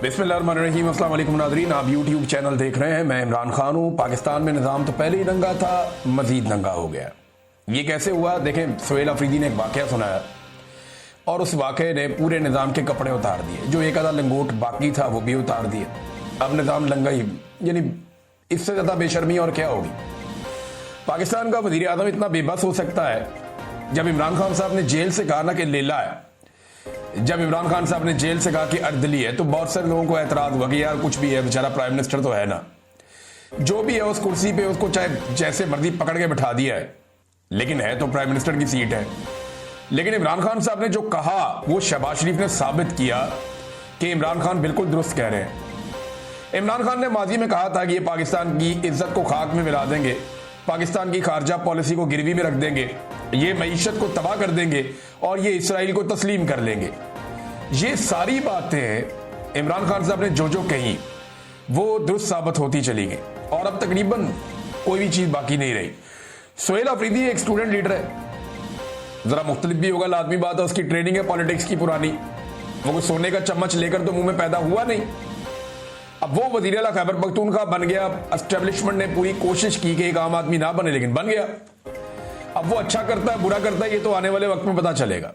बिस्मिल्लाहिर्रहमानिर्रहीम। अस्सलाम वालेकुम नाज़रीन, आप यूट्यूब चैनल देख रहे हैं। मैं इमरान खान हूँ। पाकिस्तान में निज़ाम तो पहले ही दंगा था, मजीद दंगा हो गया। ये कैसे हुआ देखें। सुहेल अफरीदी ने एक वाक़या सुनाया और उस वाक़े ने पूरे निज़ाम के कपड़े उतार दिए। जो एक आधा लंगोट बाकी था वो भी उतार दिए। अब निज़ाम लंगा ही, यानी इससे ज़्यादा बेशर्मी और क्या होगी। पाकिस्तान का वज़ीर आज़म इतना बेबस हो सकता है। जब इमरान खान साहब ने जेल से कहा ना कि लेला है, जब इमरान खान साहब ने जेल से कहा कि अर्दली है, तो बहुत सारे लोगों को एतराज हुआ कि यार कुछ भी है, बेचारा प्राइम मिनिस्टर तो है ना, जो भी है उस कुर्सी पे उसको चाहे जैसे मर्जी पकड़ के बिठा दिया है, लेकिन है तो प्राइम मिनिस्टर की सीट है। लेकिन इमरान खान साहब ने जो कहा वो शहबाज शरीफ ने साबित किया कि इमरान खान बिल्कुल दुरुस्त कह रहे हैं। इमरान खान ने माजी में कहा था कि ये पाकिस्तान की इज्जत को खाक में मिला देंगे, पाकिस्तान की खारजा पॉलिसी को गिरवी में रख देंगे, ये मईशत को तबाह कर देंगे और ये इसराइल को तस्लीम कर लेंगे। ये सारी बातें इमरान खान साहब ने जो जो कही वो दुरुस्त साबित होती चली गई और अब तकरीबन कोई भी चीज बाकी नहीं रही। सुहेल अफरीदी एक स्टूडेंट लीडर है, जरा मुख्तलिफ भी होगा, लाजमी बात है, उसकी ट्रेनिंग है पॉलिटिक्स की पुरानी। वो कोई सोने का चम्मच लेकर तो मुंह में पैदा हुआ नहीं। अब वो वज़ीर आला खैबर पख्तूनख्वा बन गया। एस्टेब्लिशमेंट ने पूरी कोशिश की कि एक आम आदमी ना बने, लेकिन बन गया। अब वो अच्छा करता है बुरा करता है ये तो आने वाले वक्त में पता चलेगा।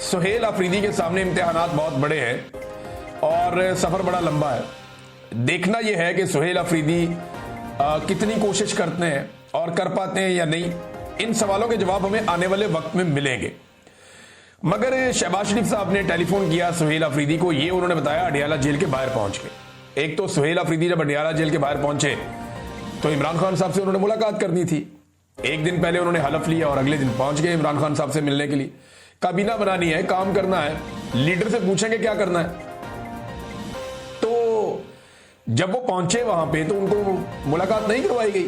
सुहेल अफरीदी के सामने इम्तिहानात बहुत बड़े हैं और सफर बड़ा लंबा है। देखना यह है कि सुहेल अफरीदी कितनी कोशिश करते हैं और कर पाते हैं या नहीं। इन सवालों के जवाब हमें आने वाले वक्त में मिलेंगे। मगर शहबाज शरीफ साहब ने टेलीफोन किया सुहेल अफरीदी को, ये उन्होंने बताया अडियाला जेल के बाहर पहुंच के। एक तो सुहेल अफरीदी जब अडियाला जेल के बाहर पहुंचे तो इमरान खान साहब से उन्होंने मुलाकात करनी थी। एक दिन पहले उन्होंने हलफ लिया और अगले दिन पहुंच गए इमरान खान साहब से मिलने के लिए। काबीना बनानी है, काम करना है, लीडर से पूछेंगे क्या करना है। तो जब वो पहुंचे वहां पे तो उनको मुलाकात नहीं करवाई गई।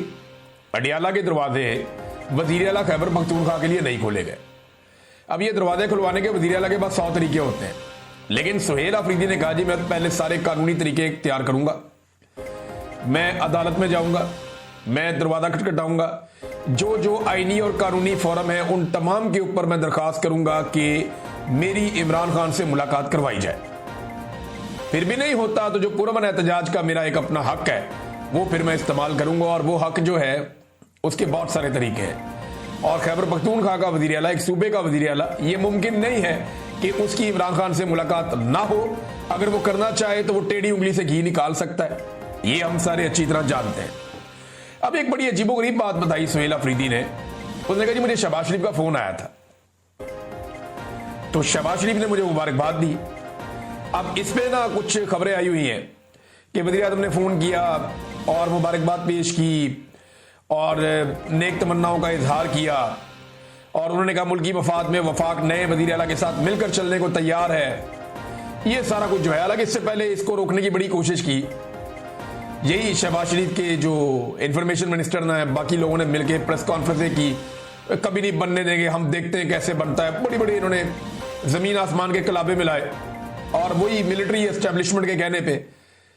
अडियाला के दरवाजे वज़ीर आला खैबर पख्तूनख्वा के लिए नहीं खोले गए। अब ये दरवाजे खुलवाने के वज़ीर आला के पास 100 तरीके होते हैं, लेकिन सुहेल अफरीदी ने कहा जी मैं पहले सारे कानूनी तरीके तैयार करूंगा, मैं अदालत में जाऊंगा, मैं दरवाजा खटखटाऊंगा, जो जो आईनी और कानूनी फोरम है उन तमाम के ऊपर मैं दरखास्त करूंगा कि मेरी इमरान खान से मुलाकात करवाई जाए। फिर भी नहीं होता तो जो पुरअमन एहतजाज का मेरा एक अपना हक है वो फिर मैं इस्तेमाल करूंगा। और वो हक जो है उसके बहुत सारे तरीके हैं। और खैबर पख्तूनख्वा का वज़ीर आला, एक सूबे का वज़ीर आला, ये मुमकिन नहीं है कि उसकी इमरान खान से मुलाकात ना हो। अगर वो करना चाहे तो वो टेढ़ी उंगली से घी निकाल सकता है, ये हम सारे अच्छी तरह जानते हैं। अब एक बड़ी अजीबोगरीब बात बताई सुहेल अफरीदी ने। उसने कहा जी मुझे शहबाज शरीफ का फोन आया था, तो शहबाज शरीफ ने मुझे मुबारकबाद दी। अब इस पे ना कुछ खबरें आई हुई हैं कि वज़ीर आज़म ने फोन किया और मुबारकबाद पेश की और नेक तमन्नाओं का इजहार किया और उन्होंने कहा मुल्की मफाद में वफाक नए वज़ीर आला के साथ मिलकर चलने को तैयार है। ये सारा कुछ जो है, हालांकि इससे पहले इसको रोकने की बड़ी कोशिश की। यही शहबाज शरीफ के जो इंफॉर्मेशन मिनिस्टर ने बाकी लोगों ने मिलकर प्रेस कॉन्फ्रेंसें की, कभी नहीं बनने देंगे, हम देखते हैं कैसे बनता है। बड़ी बड़ी इन्होंने जमीन आसमान के कलाबे मिलाए और वही मिलिट्री एस्टेब्लिशमेंट के कहने पे।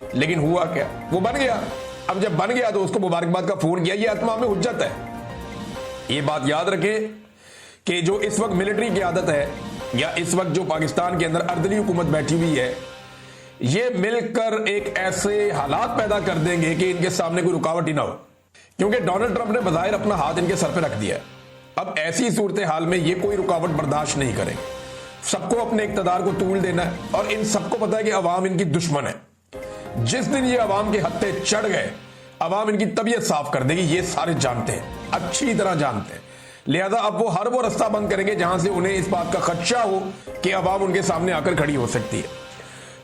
लेकिन हुआ क्या, वो बन गया। अब जब बन गया तो उसको मुबारकबाद का फोन किया, ये अतमाम में हुज्जत है। ये बात याद रखें कि जो इस वक्त मिलिट्री की आदत है या इस वक्त जो पाकिस्तान के अंदर अर्दली हुकूमत बैठी हुई है, ये मिलकर एक ऐसे हालात पैदा कर देंगे कि इनके सामने कोई रुकावट ही ना हो। क्योंकि डोनाल्ड ट्रंप ने बज़ाहिर अपना हाथ इनके सर पे रख दिया है। अब ऐसी सूरत हाल में ये कोई रुकावट बर्दाश्त नहीं करेंगे। सबको अपने इक़्तिदार को तूल देना है और इन सबको पता है कि अवाम इनकी दुश्मन है। जिस दिन ये अवाम के हत्थे चढ़ गए, अवाम इनकी तबीयत साफ कर देगी। ये सारे जानते हैं, अच्छी तरह जानते हैं। लिहाजा अब वो हर वो रास्ता बंद करेंगे जहां से उन्हें इस बात का खदशा हो कि अवाम उनके सामने आकर खड़ी हो सकती है।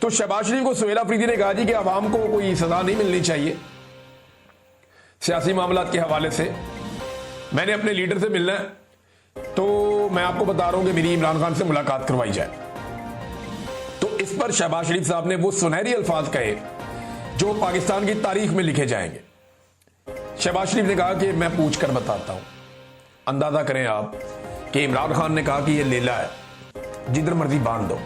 तो शहबाज शरीफ को सुहेल अफरीदी ने कहा जी कि अवाम को कोई सजा नहीं मिलनी चाहिए सियासी मामलात के हवाले से। मैंने अपने लीडर से मिलना है, तो मैं आपको बता रहा हूं कि मेरी इमरान खान से मुलाकात करवाई जाए। तो इस पर शहबाज शरीफ साहब ने वो सुनहरी अल्फाज कहे जो पाकिस्तान की तारीख में लिखे जाएंगे। शहबाज शरीफ ने कहा कि मैं पूछ कर बताता हूं। अंदाजा करें आप कि इमरान खान ने कहा कि ये लेला है, जिधर मर्जी बांध दो।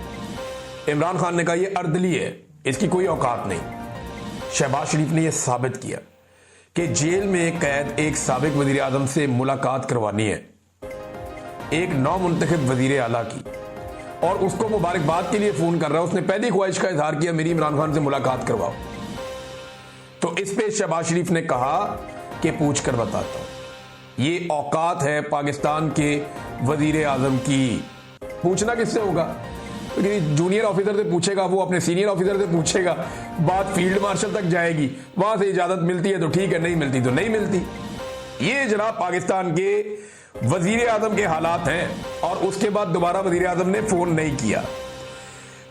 इमरान खान ने कहा ये अर्दली है, इसकी कोई औकात नहीं। शहबाज शरीफ ने यह साबित किया कि जेल में कैद एक साबिक वज़ीर आज़म से मुलाकात करवानी है, एक नौ मुंतखब वज़ीर आला की, और उसको मुबारकबाद के लिए फोन कर रहा है, उसने पहली ख्वाहिश का इजहार किया मेरी इमरान खान से मुलाकात करवाओ। तो इस पे शहबाज शरीफ ने कहा कि पूछ कर बताता हूं। ये औकात है पाकिस्तान के वजीर आजम की, पूछना किससे होगा? जूनियर ऑफिसर से पूछेगा, वो अपने सीनियर ऑफिसर से पूछेगा, बात फील्ड मार्शल तक जाएगी, वहां से इजाजत मिलती है तो ठीक है, नहीं मिलती तो नहीं मिलती। ये जनाब पाकिस्तान के वजीर आजम के हालात हैं। और उसके बाद दोबारा वजीर आजम ने फोन नहीं किया।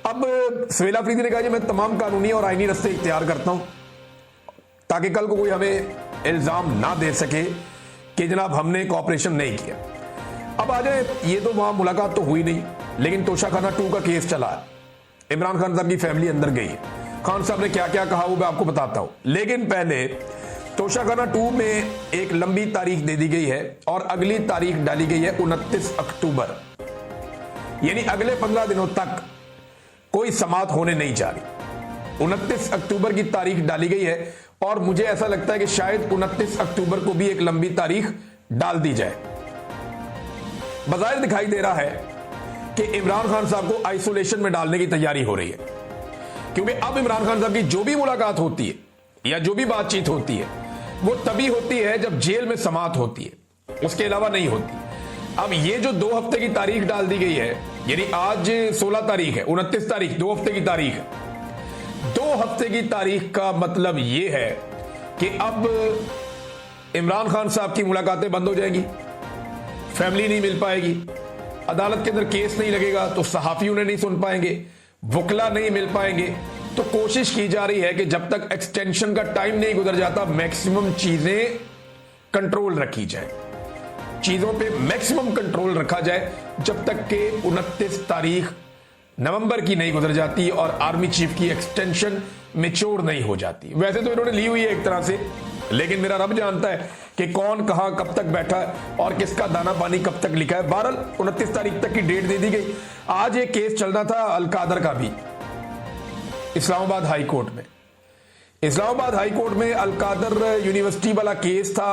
अब सवेला अफरीदी ने कहा कि मैं तमाम कानूनी और आईनी रस्ते इख्तियार करता हूं ताकि कल को कोई हमें इल्जाम ना दे सके कि जनाब हमने कोऑपरेशन नहीं किया। अब आ जाए, ये तो वहां मुलाकात तो हुई नहीं, लेकिन तोशाखाना 2 का केस चला है, इमरान खान साहब की फैमिली अंदर गई है। खान साहब ने क्या क्या कहा वो मैं आपको बताता हूं, लेकिन पहले तोशाखाना 2 में एक लंबी तारीख दे दी गई है और अगली तारीख डाली गई है 29 अक्टूबर, यानी अगले 15 दिनों तक कोई समाअत होने नहीं जा रही। 29 अक्टूबर की तारीख डाली गई है और मुझे ऐसा लगता है कि शायद 29 अक्टूबर को भी एक लंबी तारीख डाल दी जाए। बज़ाहिर दिखाई दे रहा है कि इमरान खान साहब को आइसोलेशन में डालने की तैयारी हो रही है, क्योंकि अब इमरान खान साहब की जो भी मुलाकात होती है या जो भी बातचीत होती है वो तभी होती है जब जेल में समाअत होती है, उसके अलावा नहीं होती। अब ये जो 2 हफ्ते की तारीख डाल दी गई है, यानी आज 16 तारीख है, 29 तारीख 2 हफ्ते की तारीख है। 2 हफ्ते की तारीख का मतलब ये है कि अब इमरान खान साहब की मुलाकातें बंद हो जाएंगी, फैमिली नहीं मिल पाएगी, अदालत के अंदर केस नहीं लगेगा तो सहाफी उन्हें नहीं सुन पाएंगे, वकला नहीं मिल पाएंगे। तो कोशिश की जा रही है कि जब तक एक्सटेंशन का टाइम नहीं गुजर जाता मैक्सिमम चीजें कंट्रोल रखी जाए, चीजों पे मैक्सिमम कंट्रोल रखा जाए जब तक के 29 तारीख नवंबर की नहीं गुजर जाती और आर्मी चीफ की एक्सटेंशन मेच्योर नहीं हो जाती। वैसे तो इन्होंने ली हुई है एक तरह से, लेकिन मेरा रब जानता है कि कौन कहां कब तक बैठा है और किसका दाना पानी कब तक लिखा है। बहरहाल 29 तारीख तक की डेट दे दी गई। आज एक केस चल रहा था अलकादर का भी इस्लामाबाद हाई कोर्ट में। इस्लामाबाद हाई कोर्ट में अलकादर यूनिवर्सिटी वाला केस था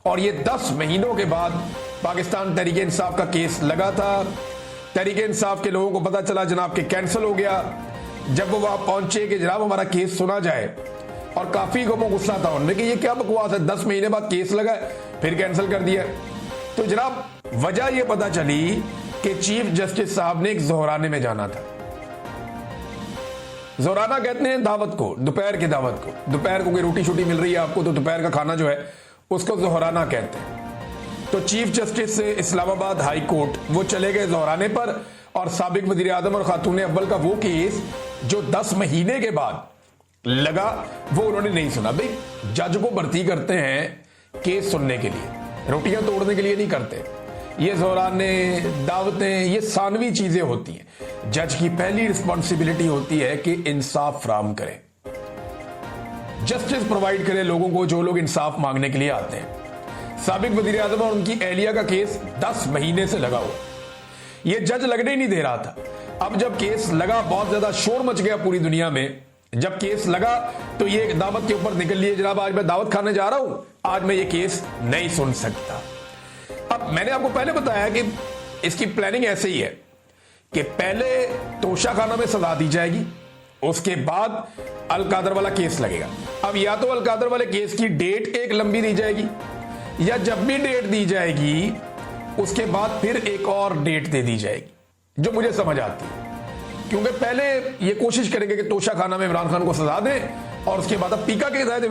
और ये 10 महीनों के बाद पाकिस्तान तहरीक इंसाफ का केस लगा था। तहरीक इंसाफ के लोगों को पता चला जनाब के कैंसिल हो गया। जब वो वहां पहुंचे कि जनाब हमारा केस सुना जाए, और काफी को गुस्सा था उनमें कि ये क्या बकवास है, 10 महीने बाद केस लगा फिर कैंसिल कर दिया। तो जनाब वजह ये पता चली कि चीफ जस्टिस साहब ने एक जोहराने में जाना था। जोहराना कहते हैं दावत को, दोपहर की दावत को, दोपहर को कोई रोटी शोटी मिल रही है आपको तो दोपहर का खाना जो है उसको जोहराना कहते हैं। तो chief justice Islamabad high court वो चले गए जोहराने पर और साबिक वजीर आजम और खातून अव्वल का वो केस जो 10 महीने के बाद लगा वो उन्होंने नहीं सुना। भाई जज को भर्ती करते हैं केस सुनने के लिए, रोटियां तोड़ने के लिए नहीं करते। ये जोहराने दावतें ये सानवी चीजें होती हैं। जज की पहली रिस्पॉन्सिबिलिटी होती है कि इंसाफ फराहम करे, जस्टिस प्रोवाइड करे लोगों को जो लोग इंसाफ मांगने के लिए आते हैं। साबिक वजीर आजम और उनकी एहलिया का केस 10 महीने से लगा हुआ, ये जज लगने ही नहीं दे रहा था। अब जब केस लगा बहुत ज्यादा शोर मच गया पूरी दुनिया में। जब केस लगा तो ये एक दावत के ऊपर निकल लिए, जनाब आज मैं दावत खाने जा रहा हूं, आज मैं ये केस नहीं सुन सकता। अब मैंने आपको पहले बताया कि इसकी प्लानिंग ऐसे ही है कि पहले तोशाखाना में सजा दी जाएगी, उसके बाद अलकादर वाला केस लगेगा। अब या तो अलकादर वाले केस की डेट एक लंबी दी जाएगी या जब भी डेट दी जाएगी उसके बाद फिर एक और डेट दे दी जाएगी, जो मुझे समझ आती है। क्योंकि पहले ये कोशिश करेंगे कि तोशाखाना में इमरान खान को सजा दें और उसके बाद अब पीका के हिदायत